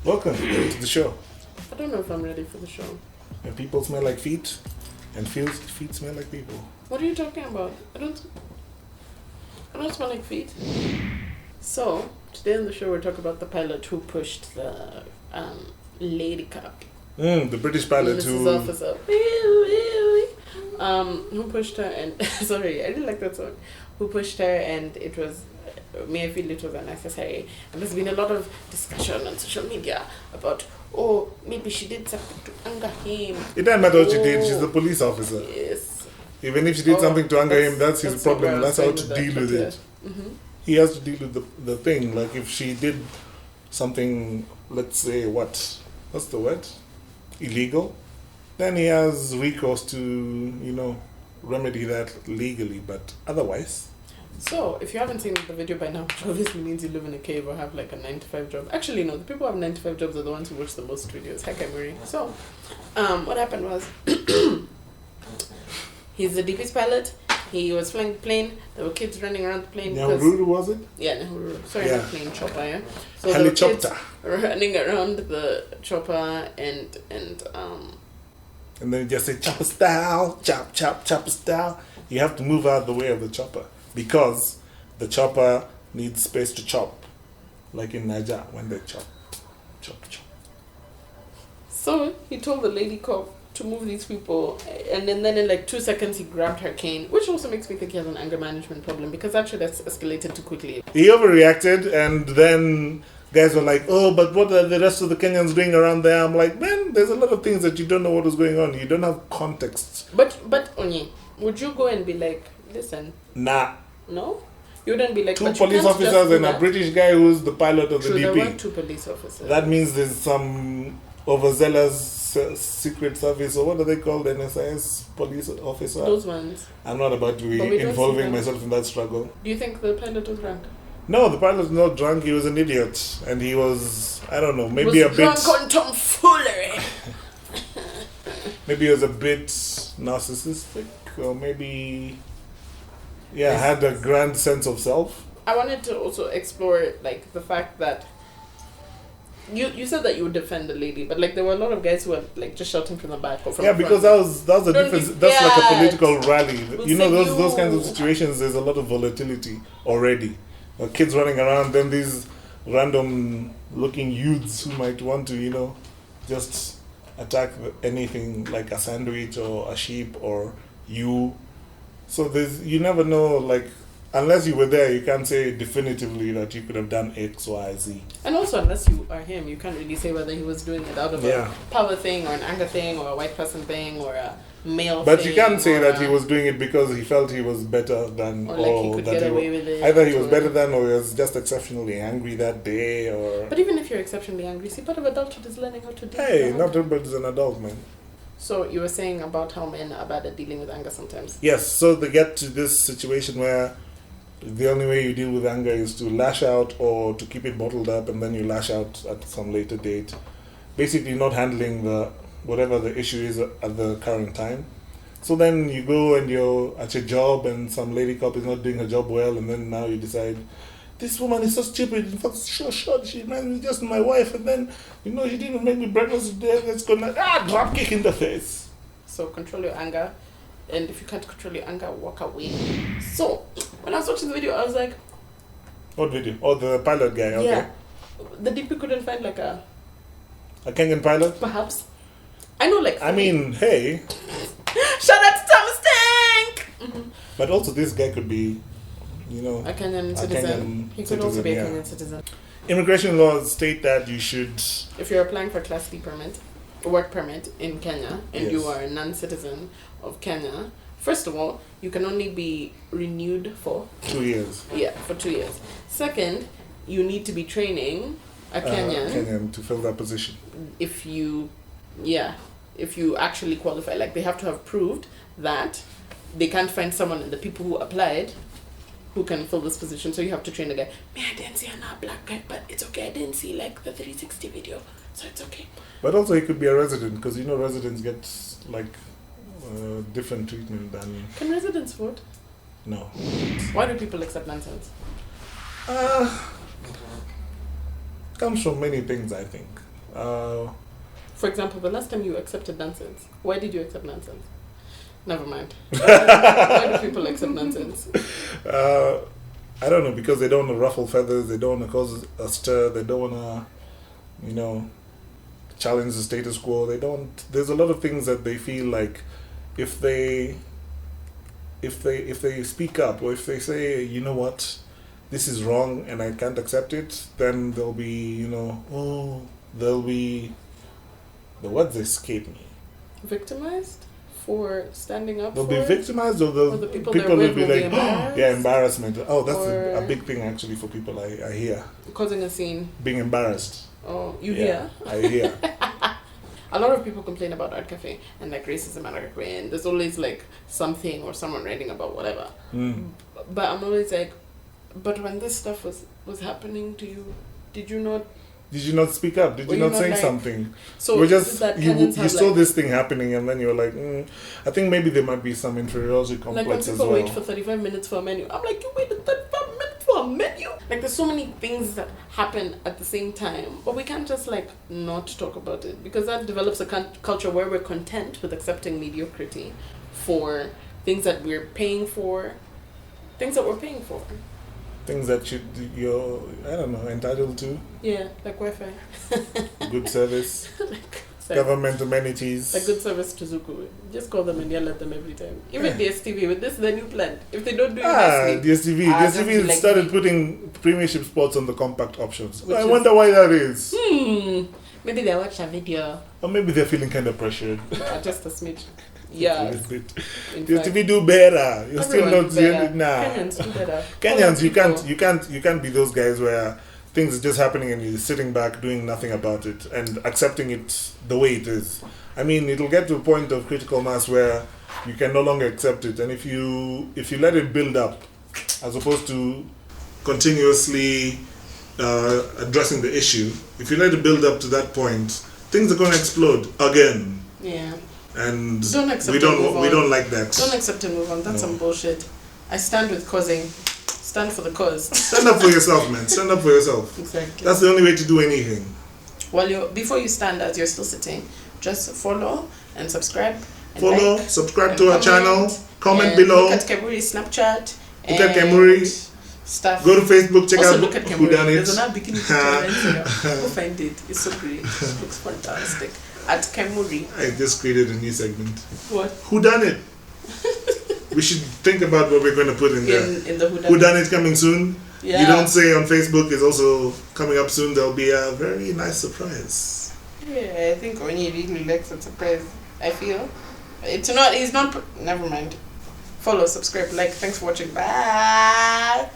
Welcome to the show. I don't know if I'm ready for the show. And people smell like feet, and feet smell like people. What are you talking about? I don't smell like feet. So today on the show we're talking about the pilot who pushed the lady cop. The British pilot Mrs. who. Officer. Who pushed her and sorry, I didn't like that song. Who pushed her and it was. May I feel it was unnecessary. And there's been a lot of discussion on social media about, maybe she did something to anger him. It doesn't matter what she did, she's a police officer. Yes. Even if she did something to anger him, that's his problem. That's how to deal with it. Mm-hmm. He has to deal with the thing. Like if she did something, let's say, what's the word? Illegal, then he has recourse to, remedy that legally. But otherwise. So, if you haven't seen the video by now, which obviously means you live in a cave or have like a 9-to-5 job. Actually, no, the people who have 9-to-5 jobs are the ones who watch the most videos. Heck, I'm worried. So, what happened was, he's a DP's pilot. He was flying the plane. There were kids running around the plane. Nehru, was it? Yeah, Nehru. Sorry, yeah. Not plane, chopper, yeah? So Helicopter. Running around the chopper and then you just say, chopper style, chopper style. You have to move out of the way of the chopper. Because the chopper needs space to chop. Like in Niger, when they chop. So he told the lady cop to move these people, and then in like 2 seconds he grabbed her cane, which also makes me think he has an anger management problem, because that should have escalated too quickly. He overreacted, and then guys were like, but what are the rest of the Kenyans doing around there? I'm like, man, there's a lot of things that you don't know what is going on. You don't have context. But Onye, would you go and be like, listen? Nah. No? You wouldn't be like, two police officers and a British guy who's the pilot of the DP. There were 2 police officers. That means there's some overzealous secret service, or what do they call the NSIS police officer? Those ones. I'm not about to be involving myself in that struggle. Do you think the pilot was drunk? No, the pilot was not drunk. He was an idiot. And he was, I don't know, maybe a bit... drunk on tomfoolery. Maybe he was a bit narcissistic, or maybe... Yeah, had a grand sense of self. I wanted to also explore like the fact that you said that you would defend the lady, but like there were a lot of guys who were like just shouting from the back or from the front. Because that was a difference. That's like a political rally. Those kinds of situations. There's a lot of volatility already. Kids running around, then these random looking youths who might want to just attack anything like a sandwich or a sheep or you. So you never know, like, unless you were there, you can't say definitively that you could have done X, Y, Z. And also, unless you are him, you can't really say whether he was doing it out of a power thing or an anger thing or a white person thing or a male but thing. But you can't say that he was doing it because he felt he was better than, or like he could get away with it. Either he was better than, or he was just exceptionally angry that day, or... But even if you're exceptionally angry, see, part of adulthood is learning how to deal with Hey, not everybody's an adult, man. So you were saying about how men are bad at dealing with anger sometimes. Yes, so they get to this situation where the only way you deal with anger is to lash out or to keep it bottled up, and then you lash out at some later date. Basically not handling whatever the issue is at the current time. So then you go and you're at your job and some lady cop is not doing her job well, and then now you decide, this woman is so stupid. In fact, sure, she reminds me just my wife, and then, she didn't even make me breakfast today. It's gonna drop kick in the face. So control your anger, and if you can't control your anger, walk away. So when I was watching the video, I was like, what video? Oh, the pilot guy. Okay. Yeah, the DP couldn't find like a Kenyan pilot. Perhaps. I know, like. I mean, hey. Shout out to Thomas Tank. Mm-hmm. But also, this guy could be. A Kenyan citizen. He could also be a Kenyan citizen. Immigration laws state that you should... If you're applying for a Class D permit, a work permit in Kenya, and you are a non-citizen of Kenya, first of all, you can only be renewed for... 2 years. Yeah, for 2 years. Second, you need to be training a Kenyan to fill that position. If you actually qualify. Like, they have to have proved that they can't find someone in the people who applied who can fill this position, so you have to train a guy. I didn't see another black guy, but it's okay. I didn't see like the 360 video, so it's okay. But also he could be a resident, because residents get like different treatment than... Can residents vote? No. Why do people accept nonsense? Comes from many things, I think. For example, the last time you accepted nonsense, why did you accept nonsense? Never mind. Why do people accept nonsense? I don't know, because they don't want to ruffle feathers, they don't want to cause a stir, they don't want to, challenge the status quo. There's a lot of things that they feel like if they speak up, or if they say, you know what, this is wrong and I can't accept it, then they'll be, they'll be, the words escape me. Victimized for standing up. They'll for be victimized, or the people will be like, embarrassed. Embarrassment. Oh, that's a big thing actually for people. I hear causing a scene, being embarrassed. Oh, you hear? I hear. A lot of people complain about Art Cafe and like racism at Art Cafe, and there's always like something or someone writing about whatever. But I'm always like, but when this stuff was happening to you, did you not speak up? Did you not say something? So we're just you saw this thing happening, and then you're like, I think maybe there might be some inferiority complex like when as people well. wait for 35 minutes for a menu, I'm like, you waited 35 minutes for a menu? Like there's so many things that happen at the same time, but we can't just like not talk about it, because that develops a culture where we're content with accepting mediocrity for things that we're paying for, things that you're, I don't know, entitled to. Yeah, like Wi-Fi. Good service. Government amenities. Like good service to Zuku. Just call them and yell at them every time. Even DSTV, with this the new plan. If they don't do it nicely. DSTV started putting premiership spots on the compact options. I wonder why that is. Maybe they watched a video. Or maybe they're feeling kind of pressured. Just a smidge. Yeah. DSTV do better. You're still not doing. Nah. Kenyans do better. Kenyans, you can't be those guys where things are just happening and you're sitting back doing nothing about it and accepting it the way it is. I mean, it'll get to a point of critical mass where you can no longer accept it, and if you let it build up, as opposed to continuously addressing the issue, if you let it build up to that point, things are going to explode again. Yeah. And we don't like that. Don't accept and move on. That's some bullshit. I stand with causing. Stand for the cause. Stand up for yourself, man. Stand up for yourself. Exactly. That's the only way to do anything. Before you stand as you're still sitting, just follow and subscribe. And subscribe to our channel. Comment below. Look at Kemuri's Snapchat. Look at Kemuri. Stuff. Go to Facebook. Check out look at Who Done It. There's another bikini picture on Instagram. Go find it. It's so great. It looks fantastic. At Kemuri. I just created a new segment. What? Who Done It? We should think about what we're going to put in there. In the Who Done It coming soon. Yeah. You Don't Say on Facebook is also coming up soon. There'll be a very nice surprise. Yeah, I think Onyi really likes that surprise. I feel. He's not, never mind. Follow, subscribe, like. Thanks for watching. Bye.